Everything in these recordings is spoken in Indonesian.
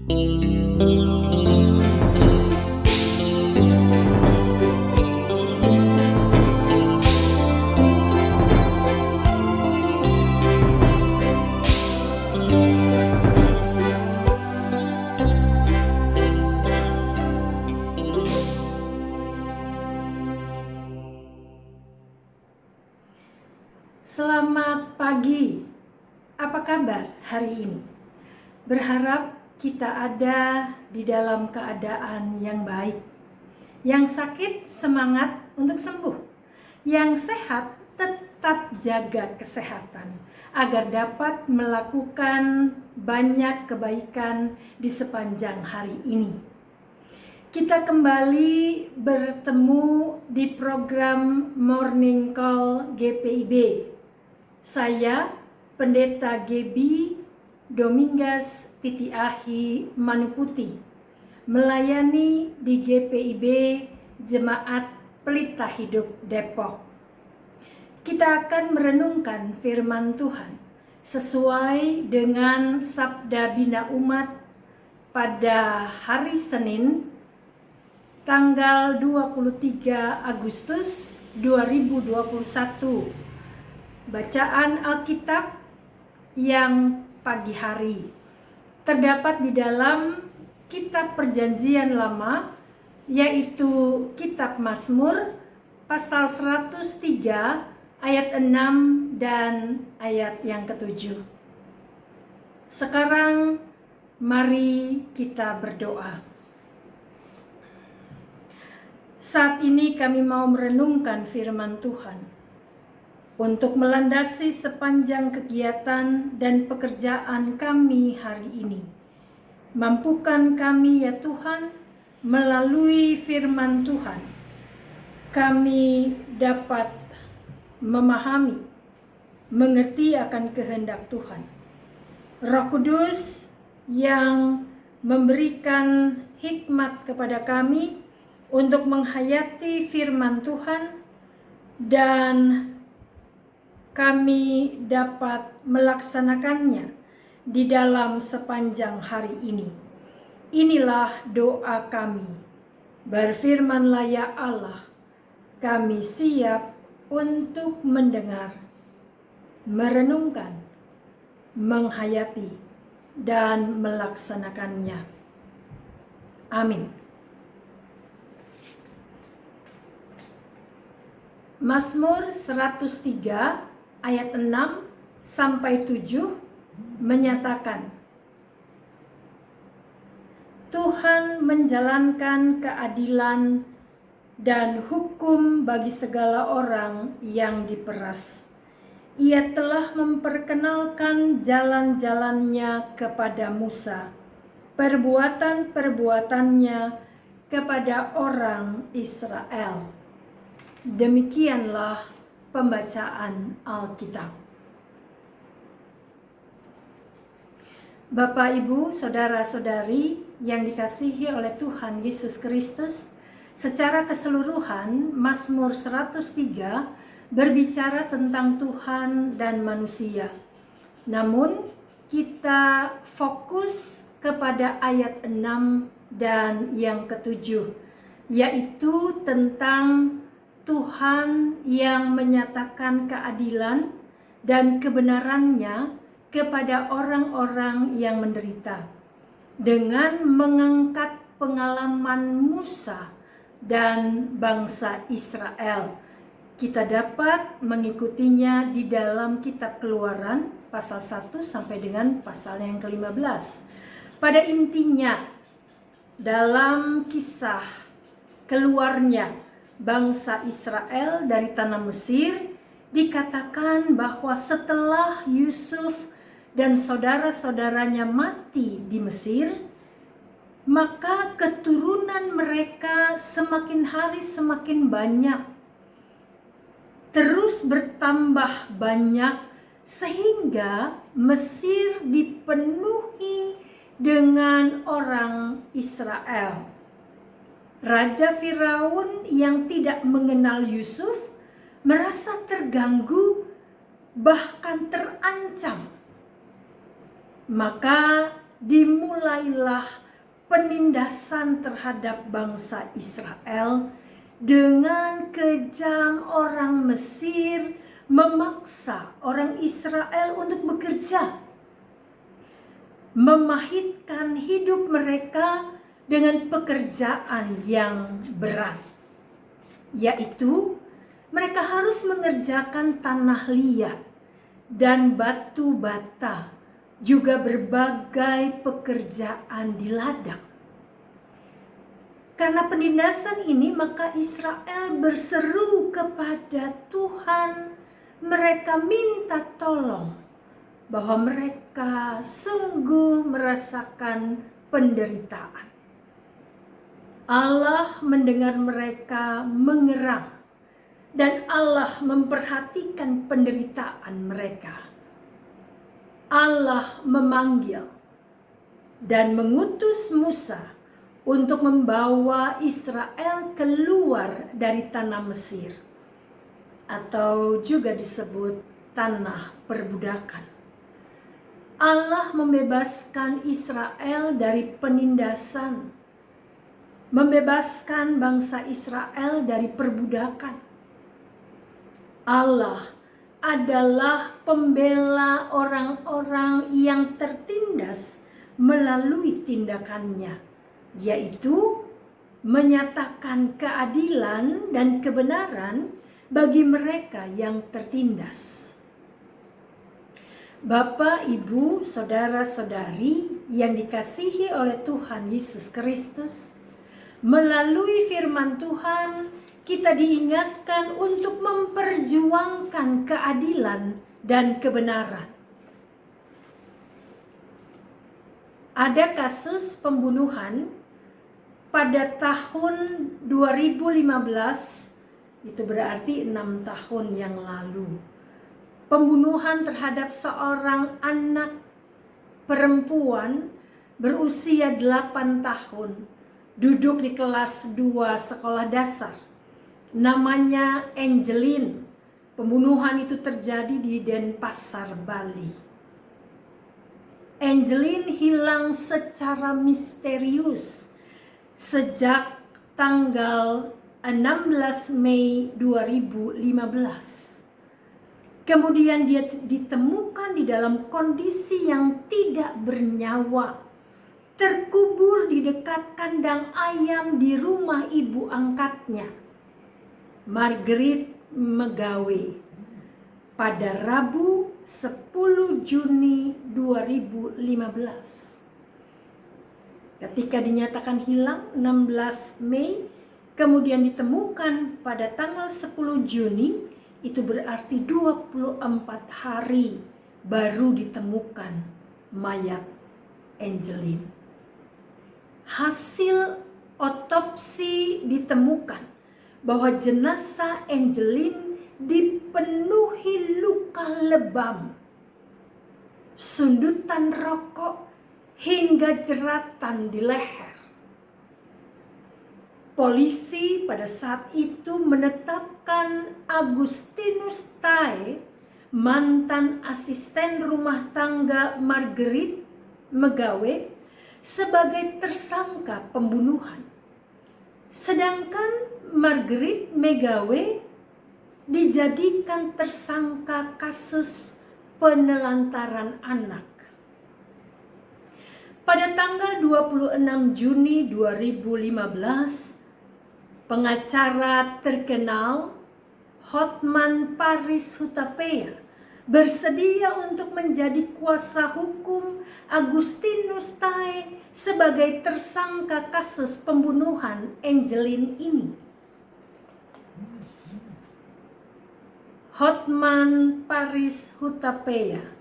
Selamat pagi, apa kabar hari ini? Berharap kita ada di dalam keadaan yang baik. Yang sakit semangat untuk sembuh, yang sehat tetap jaga kesehatan agar dapat melakukan banyak kebaikan di sepanjang hari ini. Kita kembali bertemu di program Morning Call GPIB. Saya, Pendeta Gebi Domingas Titiahi Manuputi, melayani di GPIB Jemaat Pelita Hidup Depok. Kita akan merenungkan firman Tuhan sesuai dengan Sabda Bina Umat pada hari Senin, tanggal 23 Agustus 2021. Bacaan Alkitab yang pagi hari terdapat di dalam Kitab Perjanjian Lama, yaitu Kitab Mazmur pasal 103 ayat 6 dan ayat yang ke-7. Sekarang mari kita berdoa. Saat ini kami mau merenungkan firman Tuhan untuk melandasi sepanjang kegiatan dan pekerjaan kami hari ini. Mampukan kami ya Tuhan, melalui firman Tuhan, kami dapat memahami, mengerti akan kehendak Tuhan. Roh Kudus yang memberikan hikmat kepada kami untuk menghayati firman Tuhan dan kami dapat melaksanakannya di dalam sepanjang hari ini. Inilah doa kami. Berfirmanlah ya Allah, kami siap untuk mendengar, merenungkan, menghayati, dan melaksanakannya. Amin. Mazmur 103 ayat 6 sampai 7 menyatakan, Tuhan menjalankan keadilan dan hukum bagi segala orang yang diperas. Ia telah memperkenalkan jalan-jalannya kepada Musa, perbuatan-perbuatannya kepada orang Israel. Demikianlah pembacaan Alkitab. Bapak, Ibu, Saudara-saudari yang dikasihi oleh Tuhan Yesus Kristus, secara keseluruhan Mazmur 103 berbicara tentang Tuhan dan manusia. Namun kita fokus kepada ayat 6 dan yang ke-7, yaitu tentang Tuhan yang menyatakan keadilan dan kebenarannya kepada orang-orang yang menderita dengan mengangkat pengalaman Musa dan bangsa Israel. Kita dapat mengikutinya di dalam kitab Keluaran pasal 1 sampai dengan pasal yang ke-15. Pada intinya, dalam kisah keluarnya bangsa Israel dari tanah Mesir, dikatakan bahwa setelah Yusuf dan saudara-saudaranya mati di Mesir, maka keturunan mereka semakin hari semakin banyak, terus bertambah banyak, sehingga Mesir dipenuhi dengan orang Israel. Raja Firaun yang tidak mengenal Yusuf merasa terganggu, bahkan terancam. Maka dimulailah penindasan terhadap bangsa Israel dengan kejam orang Mesir memaksa orang Israel untuk bekerja, memahitkan hidup mereka dengan pekerjaan yang berat, yaitu mereka harus mengerjakan tanah liat dan batu bata, juga berbagai pekerjaan di ladang. Karena penindasan ini, maka Israel berseru kepada Tuhan. Mereka minta tolong bahwa mereka sungguh merasakan penderitaan. Allah mendengar mereka mengerang dan Allah memperhatikan penderitaan mereka. Allah memanggil dan mengutus Musa untuk membawa Israel keluar dari tanah Mesir, atau juga disebut tanah perbudakan. Allah membebaskan Israel dari penindasan, membebaskan bangsa Israel dari perbudakan. Allah adalah pembela orang-orang yang tertindas melalui tindakannya, yaitu menyatakan keadilan dan kebenaran bagi mereka yang tertindas. Bapak, Ibu, saudara-saudari yang dikasihi oleh Tuhan Yesus Kristus, melalui firman Tuhan kita diingatkan untuk memperjuangkan keadilan dan kebenaran. Ada kasus pembunuhan pada tahun 2015, itu berarti 6 tahun yang lalu. Pembunuhan terhadap seorang anak perempuan berusia 8 tahun, duduk di kelas 2 sekolah dasar. Namanya Angeline. Pembunuhan itu terjadi di Denpasar, Bali. Angeline hilang secara misterius sejak tanggal 16 Mei 2015. Kemudian dia ditemukan di dalam kondisi yang tidak bernyawa, terkubur di dekat kandang ayam di rumah ibu angkatnya, Margaret Megawe, pada Rabu 10 Juni 2015. Ketika dinyatakan hilang 16 Mei, kemudian ditemukan pada tanggal 10 Juni, itu berarti 24 hari baru ditemukan mayat Angeline. Hasil otopsi ditemukan bahwa jenazah Angeline dipenuhi luka lebam, sundutan rokok, hingga jeratan di leher. Polisi pada saat itu menetapkan Agustinus Tae, mantan asisten rumah tangga Margaret Megawe, sebagai tersangka pembunuhan. Sedangkan Margaret Megawe dijadikan tersangka kasus penelantaran anak. Pada tanggal 26 Juni 2015, pengacara terkenal Hotman Paris Hutapea bersedia untuk menjadi kuasa hukum Agustinus Tae sebagai tersangka kasus pembunuhan Angeline ini. Hotman Paris Hutapea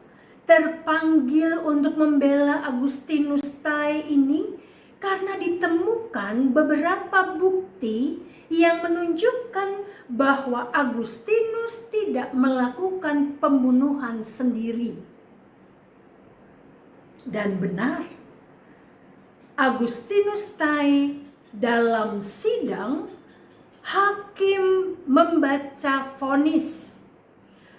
terpanggil untuk membela Agustinus Tae ini karena ditemukan beberapa bukti yang menunjukkan bahwa Agustinus tidak melakukan pembunuhan sendiri. Dan benar, Agustinus Tae dalam sidang, hakim membaca vonis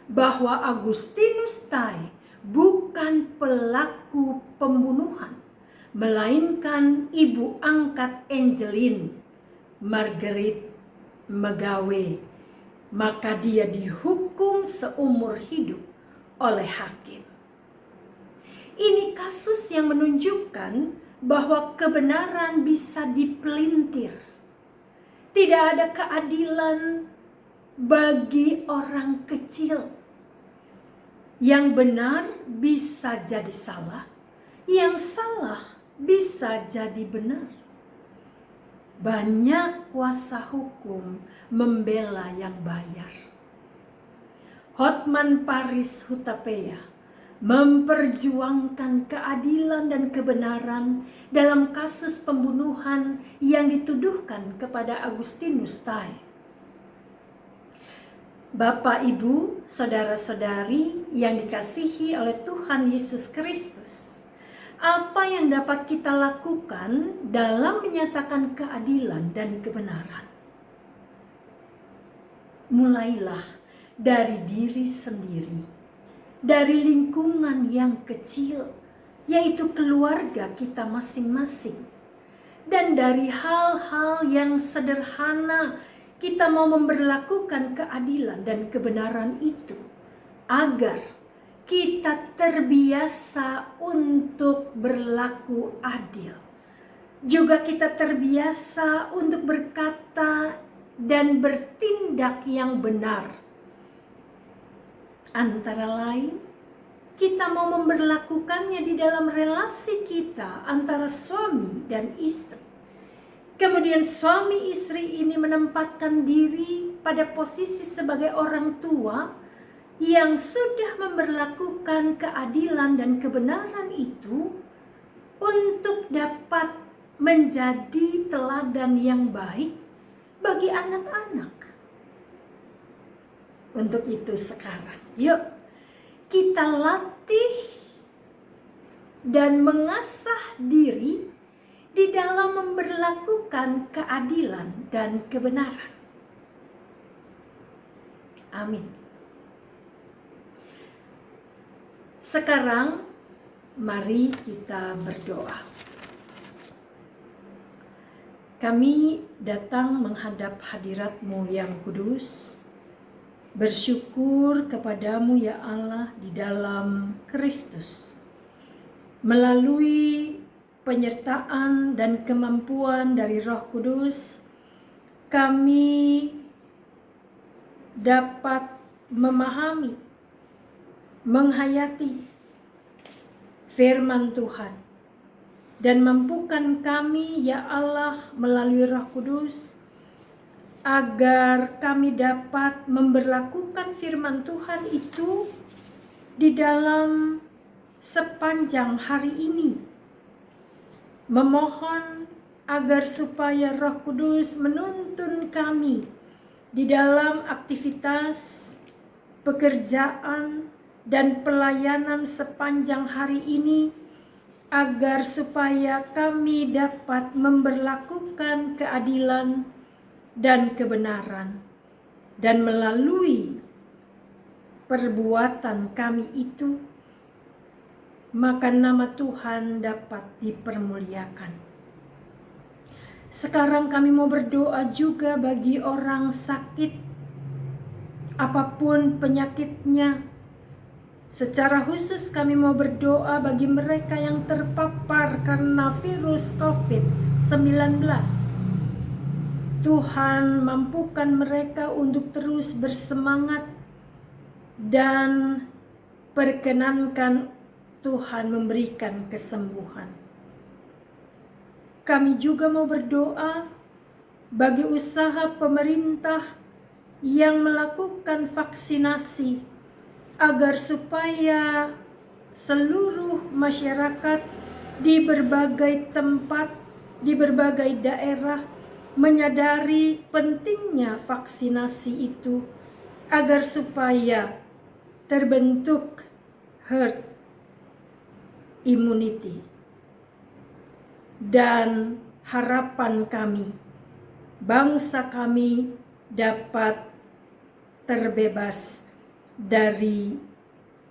bahwa Agustinus Tae bukan pelaku pembunuhan, melainkan ibu angkat Angeline Margaret Megawe, maka dia dihukum seumur hidup oleh hakim. Ini kasus yang menunjukkan bahwa kebenaran bisa dipelintir. Tidak ada keadilan bagi orang kecil. Yang benar bisa jadi salah, yang salah bisa jadi benar. Banyak kuasa hukum membela yang bayar. Hotman Paris Hutapea memperjuangkan keadilan dan kebenaran dalam kasus pembunuhan yang dituduhkan kepada Agustinus Tai. Bapak, Ibu, saudara-saudari yang dikasihi oleh Tuhan Yesus Kristus, apa yang dapat kita lakukan dalam menyatakan keadilan dan kebenaran? Mulailah dari diri sendiri, dari lingkungan yang kecil, yaitu keluarga kita masing-masing, dan dari hal-hal yang sederhana. Kita mau memberlakukan keadilan dan kebenaran itu agar kita terbiasa untuk berlaku adil. Juga kita terbiasa untuk berkata dan bertindak yang benar. Antara lain, kita mau memberlakukannya di dalam relasi kita antara suami dan istri. Kemudian suami istri ini menempatkan diri pada posisi sebagai orang tua yang sudah memberlakukan keadilan dan kebenaran itu untuk dapat menjadi teladan yang baik bagi anak-anak. Untuk itu sekarang, yuk kita latih dan mengasah diri di dalam memberlakukan keadilan dan kebenaran. Amin. Sekarang mari kita berdoa. Kami datang menghadap hadirat-Mu yang kudus, bersyukur kepadamu ya Allah di dalam Kristus. Melalui penyertaan dan kemampuan dari Roh Kudus, kami dapat memahami, menghayati firman Tuhan, dan mampukan kami ya Allah melalui Roh Kudus agar kami dapat memberlakukan firman Tuhan itu di dalam sepanjang hari ini. Memohon agar supaya Roh Kudus menuntun kami di dalam aktivitas, pekerjaan, dan pelayanan sepanjang hari ini, agar supaya kami dapat memberlakukan keadilan dan kebenaran, dan melalui perbuatan kami itu, maka nama Tuhan dapat dipermuliakan. Sekarang kami mau berdoa juga bagi orang sakit, apapun penyakitnya. Secara khusus kami mau berdoa bagi mereka yang terpapar karena virus COVID-19. Tuhan mampukan mereka untuk terus bersemangat dan perkenankan Tuhan memberikan kesembuhan. Kami juga mau berdoa bagi usaha pemerintah yang melakukan vaksinasi agar supaya seluruh masyarakat di berbagai tempat, di berbagai daerah menyadari pentingnya vaksinasi itu agar supaya terbentuk herd immunity. Dan harapan kami, bangsa kami dapat terbebas dari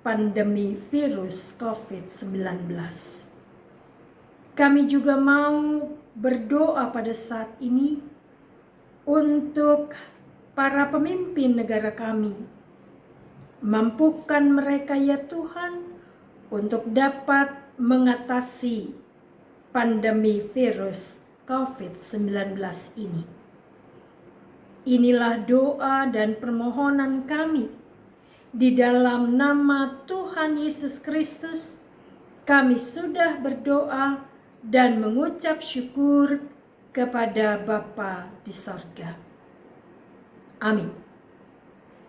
pandemi virus COVID-19. Kami juga mau berdoa pada saat ini untuk para pemimpin negara kami. Mampukan mereka ya Tuhan untuk dapat mengatasi pandemi virus COVID-19 ini. Inilah doa dan permohonan kami. Di dalam nama Tuhan Yesus Kristus, kami sudah berdoa dan mengucap syukur kepada Bapa di sorga. Amin.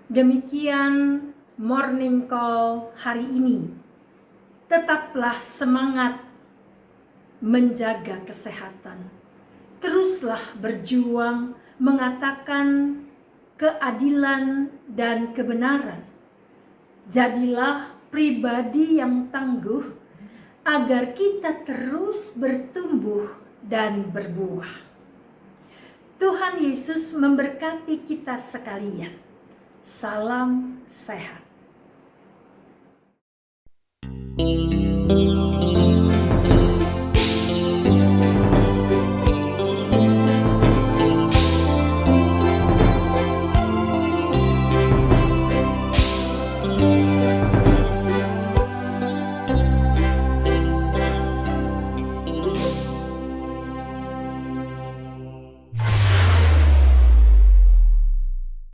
Demikian Morning Call hari ini. Tetaplah semangat menjaga kesehatan. Teruslah berjuang mengatakan keadilan dan kebenaran. Jadilah pribadi yang tangguh agar kita terus bertumbuh dan berbuah. Tuhan Yesus memberkati kita sekalian. Salam sehat.